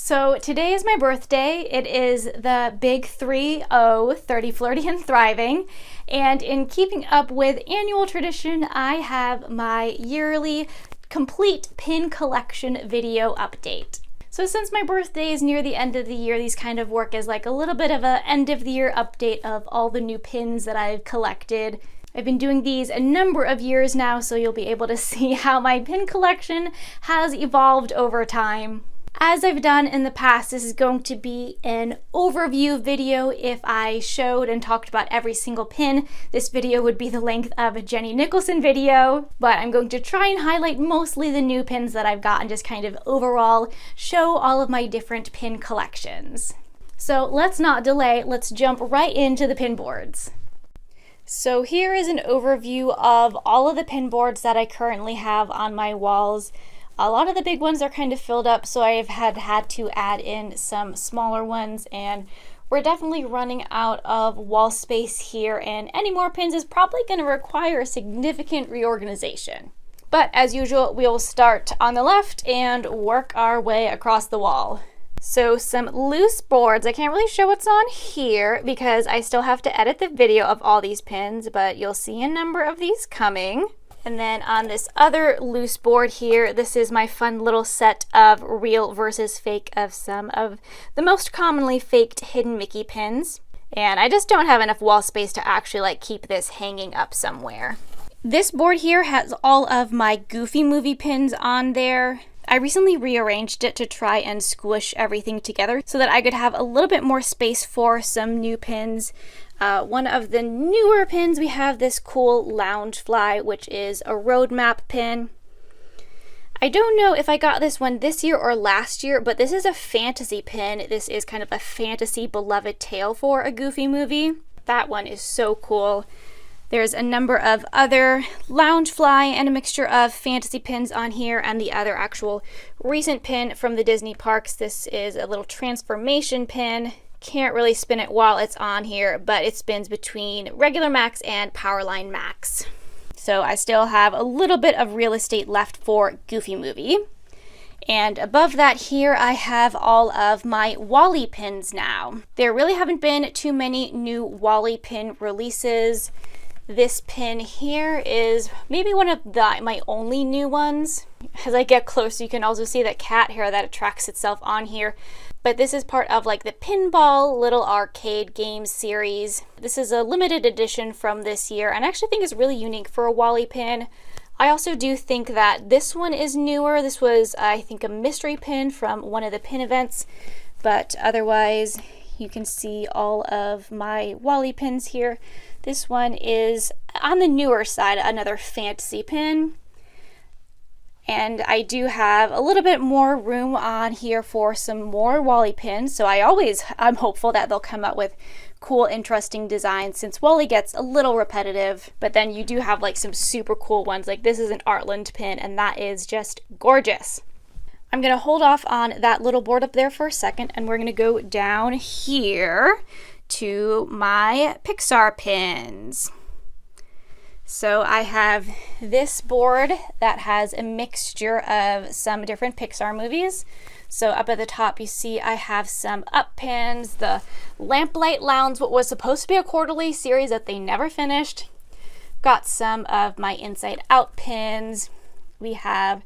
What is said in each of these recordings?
So today is my birthday. It is the big 3-0, 30, Flirty, and Thriving. And in keeping up with annual tradition, I have my yearly complete pin collection video update. So since my birthday is near the end of the year, these kind of work as like a little bit of a end of the year update of all the new pins that I've collected. I've been doing these a number of years now, so you'll be able to see how my pin collection has evolved over time. As I've done in the past, this is going to be an overview video. If I showed and talked about every single pin, this video would be the length of a Jenny Nicholson video, but I'm going to try and highlight mostly the new pins that I've got and just kind of overall show all of my different pin collections. So let's not delay, let's jump right into the pin boards. So here is an overview of all of the pin boards that I currently have on my walls. A lot of the big ones are kind of filled up, so I've had to add in some smaller ones, and we're definitely running out of wall space here, and any more pins is probably going to require a significant reorganization. But as usual, we'll start on the left and work our way across the wall. So some loose boards. I can't really show what's on here because I still have to edit the video of all these pins, but you'll see a number of these coming. And then on this other loose board here, this is my fun little set of real versus fake of some of the most commonly faked Hidden Mickey pins. And I just don't have enough wall space to actually like keep this hanging up somewhere. This board here has all of my Goofy movie pins on there. I recently rearranged it to try and squish everything together so that I could have a little bit more space for some new pins. One of the newer pins, we have this cool Loungefly, which is a roadmap pin. I don't know if I got this one this year or last year, but this is a fantasy pin. This is kind of a fantasy beloved tale for a Goofy movie. That one is so cool. There's a number of other Loungefly and a mixture of fantasy pins on here, and the other actual recent pin from the Disney parks. This is a little transformation pin. Can't really spin it while it's on here, but it spins between regular Max and Powerline Max. So I still have a little bit of real estate left for Goofy Movie. And above that here, I have all of my WALL-E pins now. There really haven't been too many new WALL-E pin releases. This pin here is maybe one of my only new ones. As I get closer, you can also see that cat hair that attracts itself on here. But this is part of like the Pinball Little Arcade Game series. This is a limited edition from this year, and I actually think it's really unique for a WALL-E pin. I also do think that this one is newer. This was, I think, a mystery pin from one of the pin events, but otherwise you can see all of my WALL-E pins here. This one is on the newer side, another fantasy pin. And I do have a little bit more room on here for some more WALL-E pins. So I'm hopeful that they'll come out with cool, interesting designs since WALL-E gets a little repetitive. But then you do have like some super cool ones. Like this is an Artland pin, and that is just gorgeous. I'm going to hold off on that little board up there for a second, and we're going to go down here to my Pixar pins. So I have this board that has a mixture of some different Pixar movies. So up at the top you see I have some Up pins, the Lamplight Lounge, what was supposed to be a quarterly series that they never finished. Got some of my Inside Out pins. We have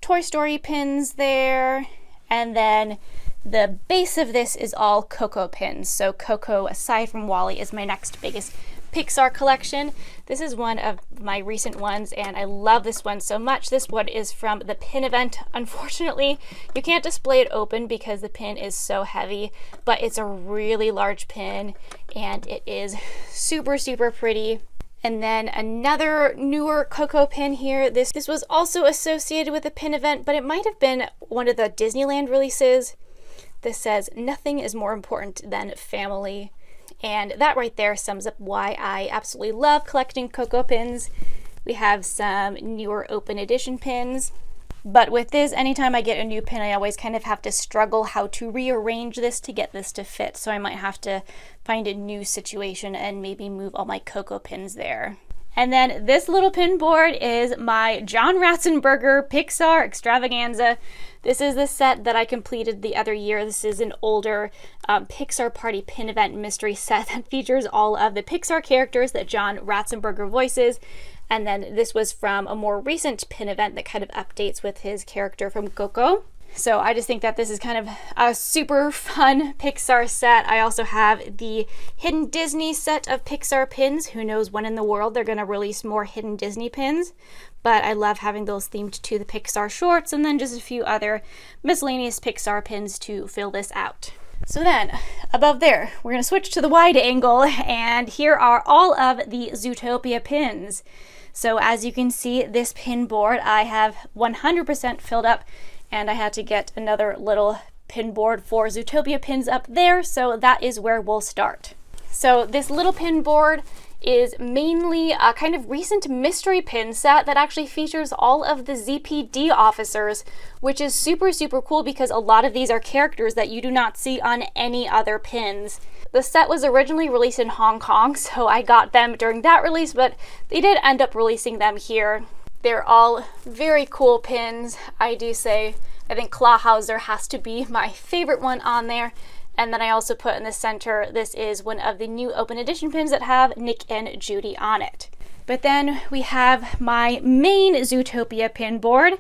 Toy Story pins there. And then the base of this is all Coco pins. So Coco, aside from WALL-E, is my next biggest Pixar collection. This is one of my recent ones, and I love this one so much. This one is from the pin event. Unfortunately, you can't display it open because the pin is so heavy, but it's a really large pin, and it is super, super pretty. And then another newer Coco pin here. This was also associated with a pin event, but it might have been one of the Disneyland releases. This says, "Nothing is more important than family." And that right there sums up why I absolutely love collecting Coco pins. We have some newer open edition pins. But with this, anytime I get a new pin, I always kind of have to struggle how to rearrange this to get this to fit. So I might have to find a new situation and maybe move all my Coco pins there. And then this little pin board is my John Ratzenberger Pixar Extravaganza. This is the set that I completed the other year. This is an older Pixar Party Pin Event mystery set that features all of the Pixar characters that John Ratzenberger voices. And then this was from a more recent pin event that kind of updates with his character from Coco. So I just think that this is kind of a super fun Pixar set. I also have the Hidden Disney set of Pixar pins. Who knows when in the world they're going to release more Hidden Disney pins. But I love having those themed to the Pixar shorts, and then just a few other miscellaneous Pixar pins to fill this out. So then, above there, we're going to switch to the wide angle, and here are all of the Zootopia pins. So as you can see, this pin board I have 100% filled up, and I had to get another little pin board for Zootopia pins up there, so that is where we'll start. So this little pin board is mainly a kind of recent mystery pin set that actually features all of the ZPD officers, which is super, super cool because a lot of these are characters that you do not see on any other pins. The set was originally released in Hong Kong, so I got them during that release, but they did end up releasing them here. They're all very cool pins. I do say, I think Clawhauser has to be my favorite one on there. And then I also put in the center, this is one of the new open edition pins that have Nick and Judy on it. But then we have my main Zootopia pin board.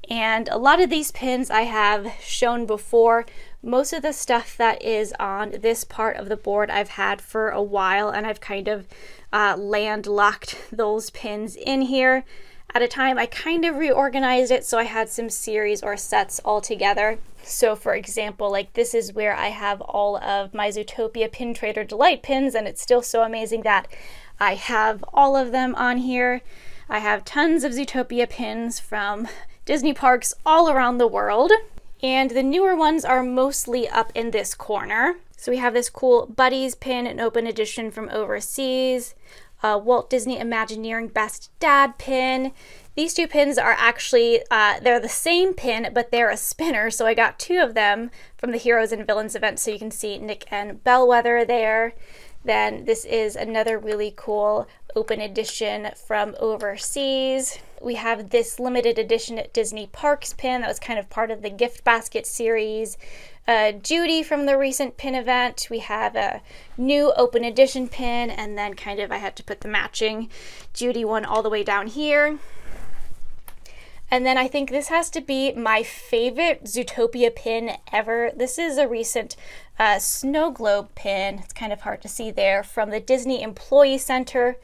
And a lot of these pins I have shown before. Most of the stuff that is on this part of the board I've had for a while, and I've kind of landlocked those pins in here. At a time, I kind of reorganized it so I had some series or sets all together. So for example, like this is where I have all of my Zootopia Pin Trader Delight pins, and it's still so amazing that I have all of them on here. I have tons of Zootopia pins from Disney parks all around the world, and the newer ones are mostly up in this corner. So we have this cool Buddies pin, an open edition from overseas. Walt Disney Imagineering Best Dad pin. These two pins are actually, they're the same pin, but they're a spinner, so I got two of them from the Heroes and Villains event, so you can see Nick and Bellwether there. Then this is another really cool open edition from overseas. We have this limited edition at Disney Parks pin that was kind of part of the gift basket series. Judy from the recent pin event. We have a new open edition pin, and then kind of I had to put the matching Judy one all the way down here. And then I think this has to be my favorite Zootopia pin ever. This is a recent snow globe pin. It's kind of hard to see there, from the Disney Employee Center.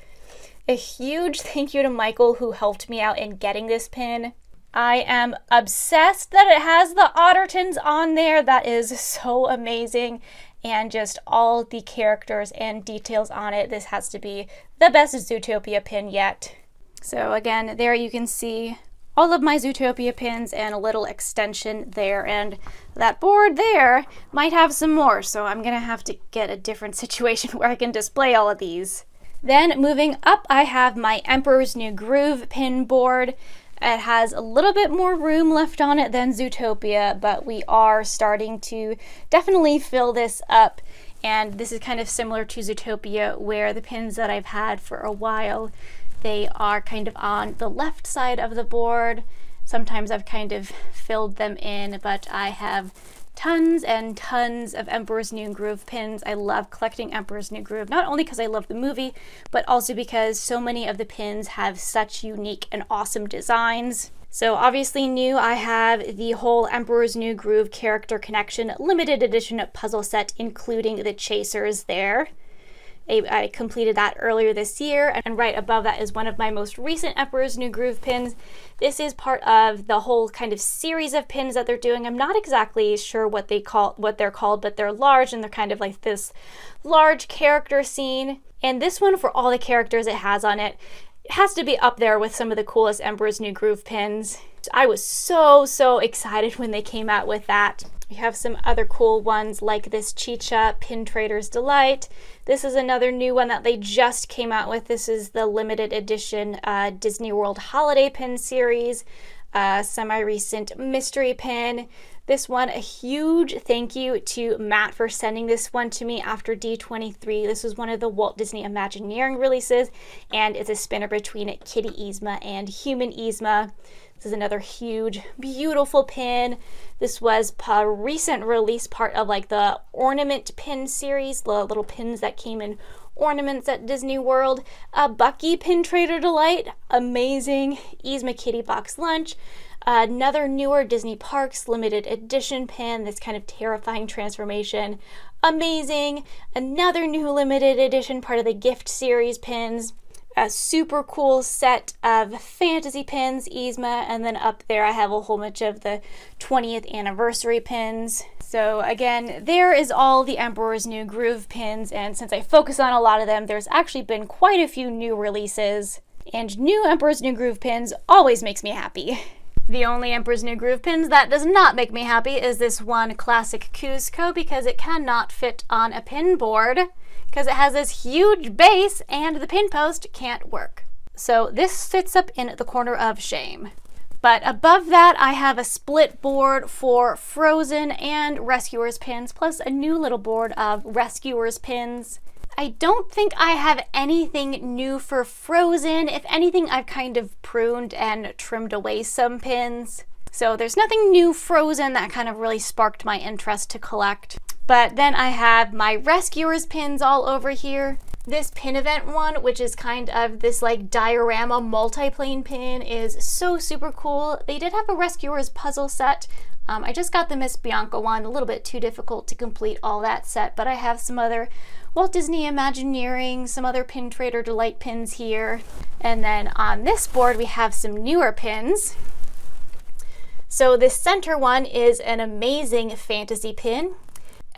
A huge thank you to Michael who helped me out in getting this pin. I am obsessed that it has the Ottertons on there. That is so amazing. And just all the characters and details on it. This has to be the best Zootopia pin yet. So again, there you can see all of my Zootopia pins and a little extension there. And that board there might have some more. So I'm going to have to get a different situation where I can display all of these. Then moving up, I have my Emperor's New Groove pin board. It has a little bit more room left on it than Zootopia, but we are starting to definitely fill this up. And this is kind of similar to Zootopia, where the pins that I've had for a while, they are kind of on the left side of the board. Sometimes I've kind of filled them in, but I have tons and tons of Emperor's New Groove pins. I love collecting Emperor's New Groove, not only because I love the movie, but also because so many of the pins have such unique and awesome designs. So obviously new, I have the whole Emperor's New Groove Character Connection limited edition puzzle set, including the chasers there. I completed that earlier this year, and right above that is one of my most recent Emperor's New Groove pins. This is part of the whole kind of series of pins that they're doing. I'm not exactly sure what they're called, but they're large, and they're kind of like this large character scene. And this one, for all the characters it has on it, has to be up there with some of the coolest Emperor's New Groove pins. I was so excited when they came out with that. We have some other cool ones like this Chicha Pin Trader's Delight. This is another new one that they just came out with. This is the limited edition Disney World Holiday Pin series, semi-recent mystery pin. This one, a huge thank you to Matt for sending this one to me after D23. This was one of the Walt Disney Imagineering releases, and it's a spinner between Kitty Yzma and Human Yzma. This is another huge, beautiful pin. This was a recent release, part of like the ornament pin series, the little pins that came in ornaments at Disney World. Bucky Pin Trader Delight, amazing. Yzma Kitty Box Lunch. Another newer Disney Parks limited edition pin, this kind of terrifying transformation, amazing. Another new limited edition part of the gift series pins. A super cool set of fantasy pins, Yzma, and then up there I have a whole bunch of the 20th anniversary pins. So again, there is all the Emperor's New Groove pins, and since I focus on a lot of them, there's actually been quite a few new releases, and new Emperor's New Groove pins always makes me happy. The only Emperor's New Groove pins that does not make me happy is this one Classic Kuzco, because it cannot fit on a pin board because it has this huge base and the pin post can't work. So this sits up in the corner of shame. But above that, I have a split board for Frozen and Rescuers pins, plus a new little board of Rescuers pins. I don't think I have anything new for Frozen. If anything, I've kind of pruned and trimmed away some pins. So there's nothing new Frozen that kind of really sparked my interest to collect. But then I have my Rescuers pins all over here. This pin event one, which is kind of this like diorama multi-plane pin, is so super cool. They did have a Rescuers puzzle set. I just got the Miss Bianca one, a little bit too difficult to complete all that set, but I have some other Walt Disney Imagineering, some other Pin Trader Delight pins here. And then on this board, we have some newer pins. So this center one is an amazing fantasy pin.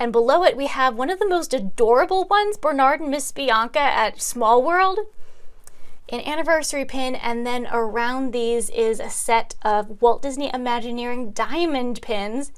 And below it, we have one of the most adorable ones, Bernard and Miss Bianca at Small World, an anniversary pin, and then around these is a set of Walt Disney Imagineering diamond pins.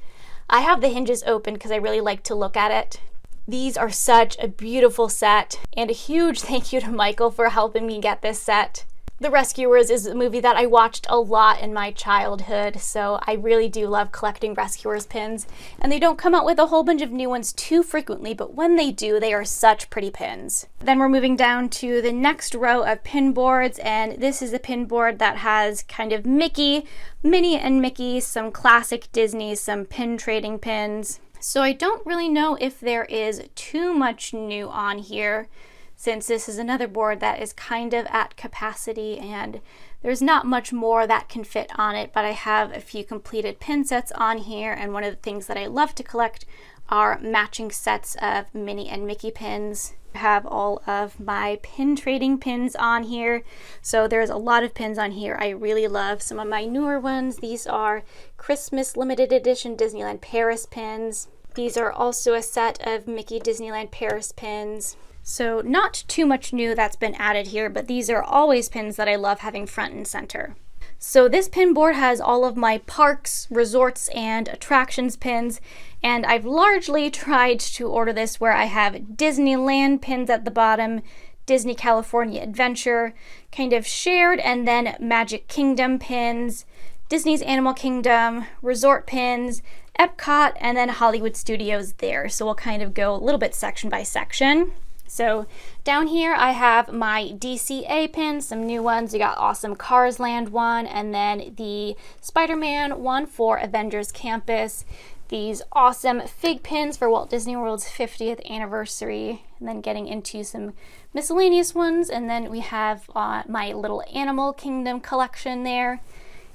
I have the hinges open because I really like to look at it. These are such a beautiful set, and a huge thank you to Michael for helping me get this set. The Rescuers is a movie that I watched a lot in my childhood, so I really do love collecting Rescuers pins. And they don't come out with a whole bunch of new ones too frequently, but when they do, they are such pretty pins. Then we're moving down to the next row of pin boards, and this is a pin board that has kind of Mickey, Minnie and Mickey, some classic Disney, some pin trading pins. So I don't really know if there is too much new on here, since this is another board that is kind of at capacity and there's not much more that can fit on it, but I have a few completed pin sets on here, and one of the things that I love to collect are matching sets of Minnie and Mickey pins. I have all of my pin trading pins on here, so there's a lot of pins on here I really love. Some of my newer ones, these are Christmas limited edition Disneyland Paris pins. These are also a set of Mickey Disneyland Paris pins. So not too much new that's been added here, but these are always pins that I love having front and center. So this pin board has all of my parks, resorts, and attractions pins, and I've largely tried to order this where I have Disneyland pins at the bottom, Disney California Adventure, kind of shared, and then Magic Kingdom pins, Disney's Animal Kingdom, resort pins, Epcot, and then Hollywood Studios there. So we'll kind of go a little bit section by section. So down here I have my DCA pins, some new ones. We got awesome Cars Land one, and then the Spider-Man one for Avengers Campus. These awesome fig pins for Walt Disney World's 50th anniversary, and then getting into some miscellaneous ones. And then we have my little Animal Kingdom collection there.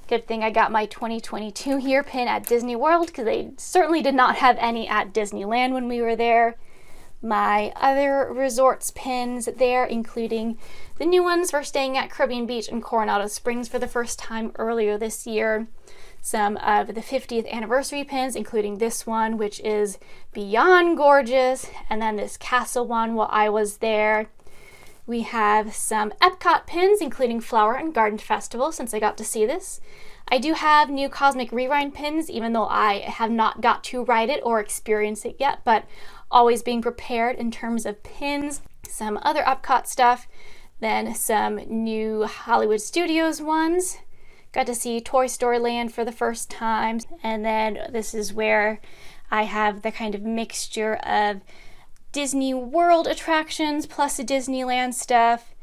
Good thing I got my 2022 here pin at Disney World, because they certainly did not have any at Disneyland when we were there. My other resorts pins there, including the new ones for staying at Caribbean Beach and Coronado Springs for the first time earlier this year. Some of the 50th anniversary pins, including this one, which is beyond gorgeous, and then this castle one while I was there. We have some Epcot pins, including Flower and Garden Festival, since I got to see this. I do have new Cosmic Rewind pins, even though I have not got to ride it or experience it yet, but always being prepared in terms of pins. Some other Epcot stuff, then some new Hollywood Studios ones. Got to see Toy Story Land for the first time, and then this is where I have the kind of mixture of Disney World attractions plus the Disneyland stuff,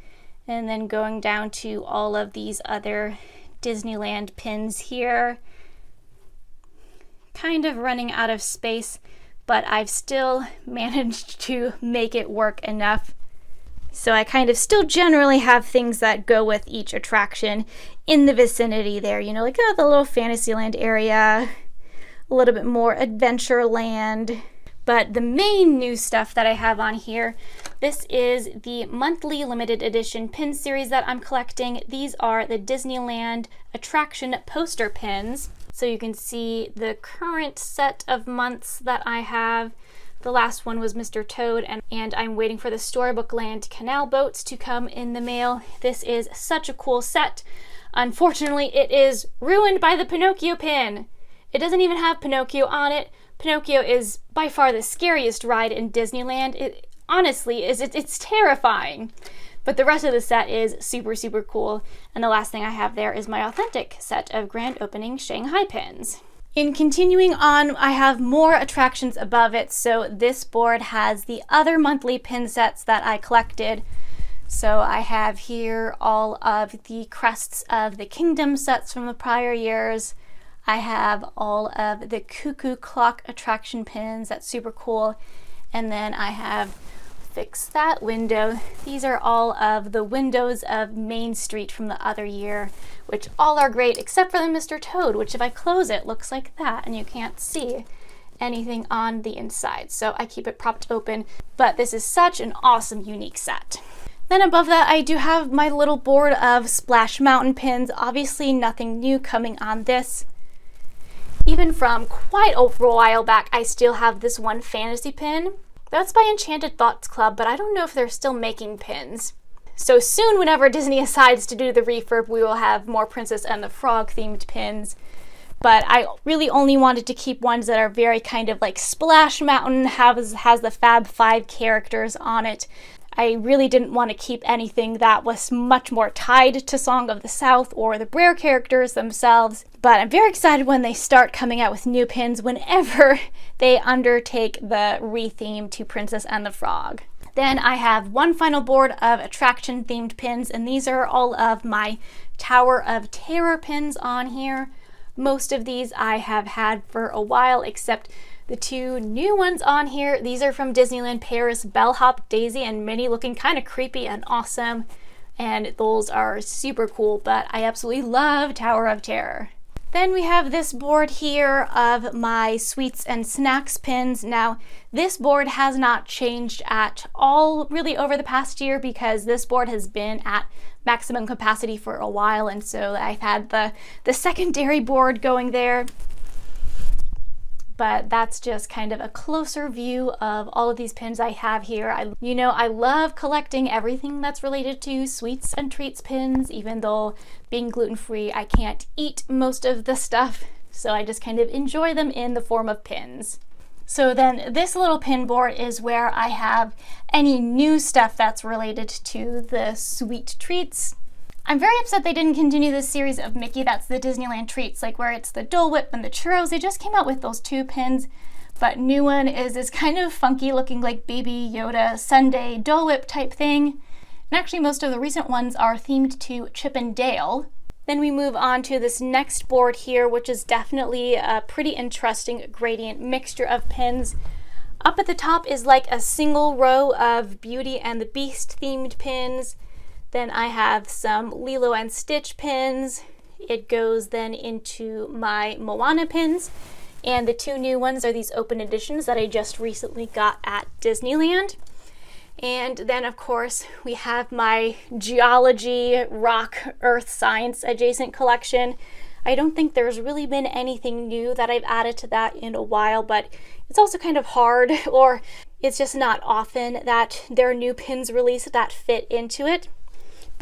and then going down to all of these other Disneyland pins here. Kind of running out of space, but I've still managed to make it work enough. So I kind of still generally have things that go with each attraction in the vicinity there, you know, like the little Fantasyland area, a little bit more Adventureland. But the main new stuff that I have on here, this is the monthly limited edition pin series that I'm collecting. These are the Disneyland attraction poster pins. So you can see the current set of months that I have. The last one was Mr. Toad, and I'm waiting for the Storybook Land canal boats to come in the mail. This is such a cool set. Unfortunately, it is ruined by the Pinocchio pin. It doesn't even have Pinocchio on it. Pinocchio is by far the scariest ride in Disneyland. It honestly is, it's terrifying. But the rest of the set is super, super cool. And the last thing I have there is my authentic set of grand opening Shanghai pins. In continuing on, I have more attractions above it. So this board has the other monthly pin sets that I collected. So I have here all of the Crests of the Kingdom sets from the prior years. I have all of the Cuckoo Clock attraction pins. That's super cool. And then I have Fix That Window. These are all of the windows of Main Street from the other year, which all are great except for the Mr. Toad, which if I close it looks like that and you can't see anything on the inside. So I keep it propped open, but this is such an awesome, unique set. Then above that, I do have my little board of Splash Mountain pins. Obviously nothing new coming on this. Even from quite a while back, I still have this one fantasy pin. That's by Enchanted Thoughts Club, but I don't know if they're still making pins. So soon, whenever Disney decides to do the refurb, we will have more Princess and the Frog themed pins. But I really only wanted to keep ones that are very kind of like Splash Mountain, has the Fab Five characters on it. I really didn't want to keep anything that was much more tied to Song of the South or the Brer characters themselves. But I'm very excited when they start coming out with new pins whenever they undertake the retheme to Princess and the Frog. Then I have one final board of attraction themed pins, and these are all of my Tower of Terror pins on here. Most of these I have had for a while, except the two new ones on here. These are from Disneyland Paris, Bellhop, Daisy, and Minnie, looking kind of creepy and awesome. And those are super cool, but I absolutely love Tower of Terror. Then we have this board here of my Sweets and Snacks pins. Now, this board has not changed at all really over the past year because this board has been at maximum capacity for a while, and so I've had the secondary board going there. But that's just kind of a closer view of all of these pins I have here. I love collecting everything that's related to sweets and treats pins, even though being gluten-free, I can't eat most of the stuff. So I just kind of enjoy them in the form of pins. So then this little pin board is where I have any new stuff that's related to the sweet treats. I'm very upset they didn't continue this series of Mickey That's the Disneyland Treats, like where it's the Dole Whip and the churros. They just came out with those two pins, but new one is this kind of funky looking like Baby Yoda Sundae Dole Whip type thing. And actually most of the recent ones are themed to Chip and Dale. Then we move on to this next board here, which is definitely a pretty interesting gradient mixture of pins. Up at the top is like a single row of Beauty and the Beast themed pins. Then I have some Lilo and Stitch pins. It goes then into my Moana pins. And the two new ones are these open editions that I just recently got at Disneyland. And then of course we have my geology, rock, earth science adjacent collection. I don't think there's really been anything new that I've added to that in a while, but it's also kind of hard, or it's just not often that there are new pins released that fit into it.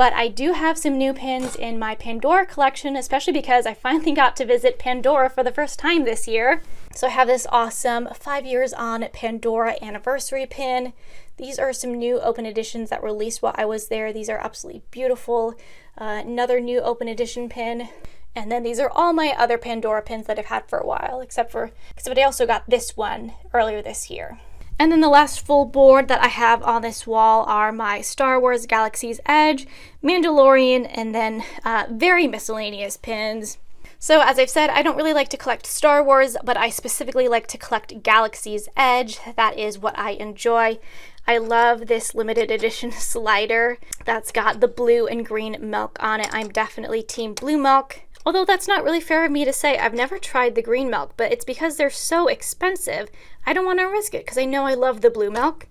But I do have some new pins in my Pandora collection, especially because I finally got to visit Pandora for the first time this year. So I have this awesome 5 years on Pandora anniversary pin. These are some new open editions that released while I was there. These are absolutely beautiful. Another new open edition pin. And then these are all my other Pandora pins that I've had for a while, except I also got this one earlier this year. And then the last full board that I have on this wall are my Star Wars Galaxy's Edge, Mandalorian, and then very miscellaneous pins. So as I've said, I don't really like to collect Star Wars, but I specifically like to collect Galaxy's Edge. That is what I enjoy. I love this limited edition slider that's got the blue and green milk on it. I'm definitely team blue milk. Although that's not really fair of me to say. I've never tried the green milk, but it's because they're so expensive. I don't want to risk it because I know I love the blue milk.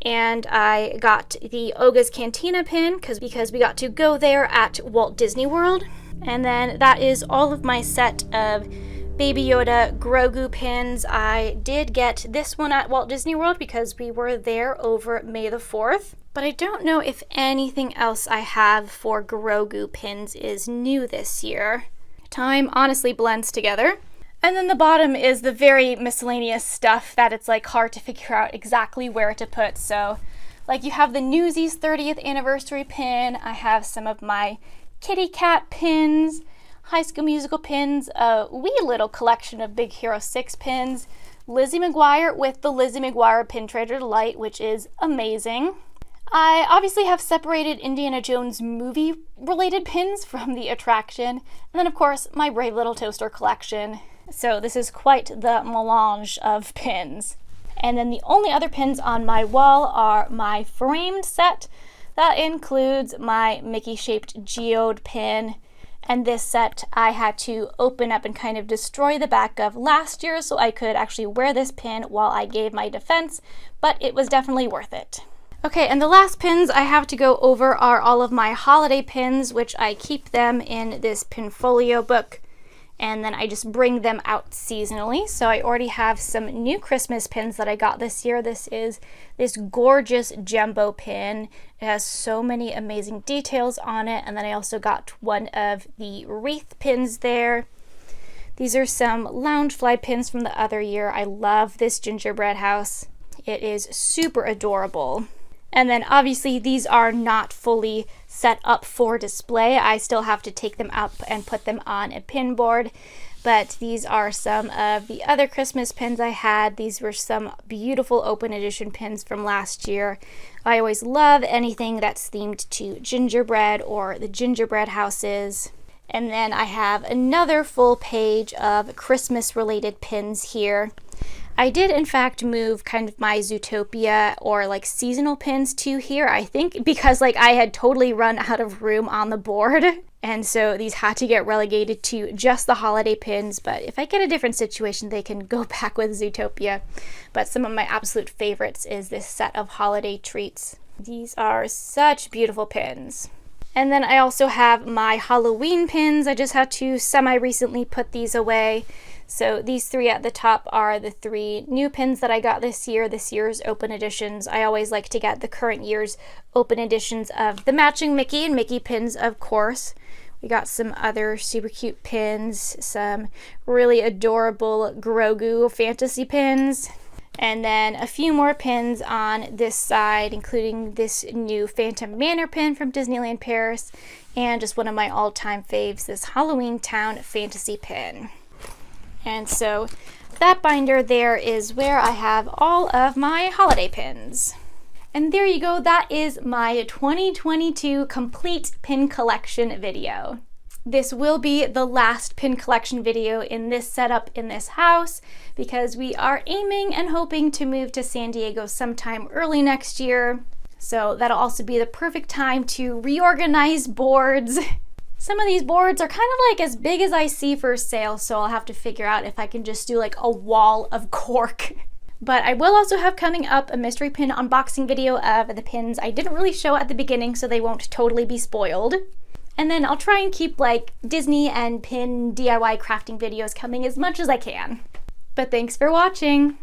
And I got the Oga's Cantina pin because we got to go there at Walt Disney World. And then that is all of my set of Baby Yoda Grogu pins. I did get this one at Walt Disney World because we were there over May the 4th. But I don't know if anything else I have for Grogu pins is new this year. Time honestly blends together. And then the bottom is the very miscellaneous stuff that it's like hard to figure out exactly where to put. So like you have the Newsies 30th anniversary pin. I have some of my Kitty Cat pins, High School Musical pins, a wee little collection of Big Hero 6 pins, Lizzie McGuire with the Lizzie McGuire Pin Trader Delight, which is amazing. I obviously have separated Indiana Jones movie related pins from the attraction, and then of course my Brave Little Toaster collection. So this is quite the melange of pins. And then the only other pins on my wall are my framed set. That includes my Mickey shaped geode pin. And this set I had to open up and kind of destroy the back of last year so I could actually wear this pin while I gave my defense, but it was definitely worth it. Okay, and the last pins I have to go over are all of my holiday pins, which I keep them in this Pinfolio book, and then I just bring them out seasonally. So I already have some new Christmas pins that I got this year. This is this gorgeous jumbo pin. It has so many amazing details on it, and then I also got one of the wreath pins there. These are some Loungefly pins from the other year. I love this gingerbread house. It is super adorable. And then obviously these are not fully set up for display. I still have to take them up and put them on a pin board. But these are some of the other Christmas pins I had. These were some beautiful open edition pins from last year. I always love anything that's themed to gingerbread or the gingerbread houses. And then I have another full page of Christmas related pins here. I did in fact move kind of my Zootopia or like seasonal pins to here, I think, because like I had totally run out of room on the board. And so these had to get relegated to just the holiday pins. But if I get a different situation, they can go back with Zootopia. But some of my absolute favorites is this set of holiday treats. These are such beautiful pins. And then I also have my Halloween pins. I just had to semi-recently put these away. So these three at the top are the three new pins that I got this year's open editions. I always like to get the current year's open editions of the matching Mickey and Mickey pins, of course. We got some other super cute pins, some really adorable Grogu fantasy pins, and then a few more pins on this side, including this new Phantom Manor pin from Disneyland Paris, and just one of my all-time faves, this Halloween Town fantasy pin. And so that binder there is where I have all of my holiday pins. And there you go, that is my 2022 complete pin collection video. This will be the last pin collection video in this setup in this house because we are aiming and hoping to move to San Diego sometime early next year. So that'll also be the perfect time to reorganize boards. Some of these boards are kind of like as big as I see for sale, so I'll have to figure out if I can just do like a wall of cork. But I will also have coming up a mystery pin unboxing video of the pins I didn't really show at the beginning so they won't totally be spoiled. And then I'll try and keep like Disney and pin DIY crafting videos coming as much as I can. But thanks for watching!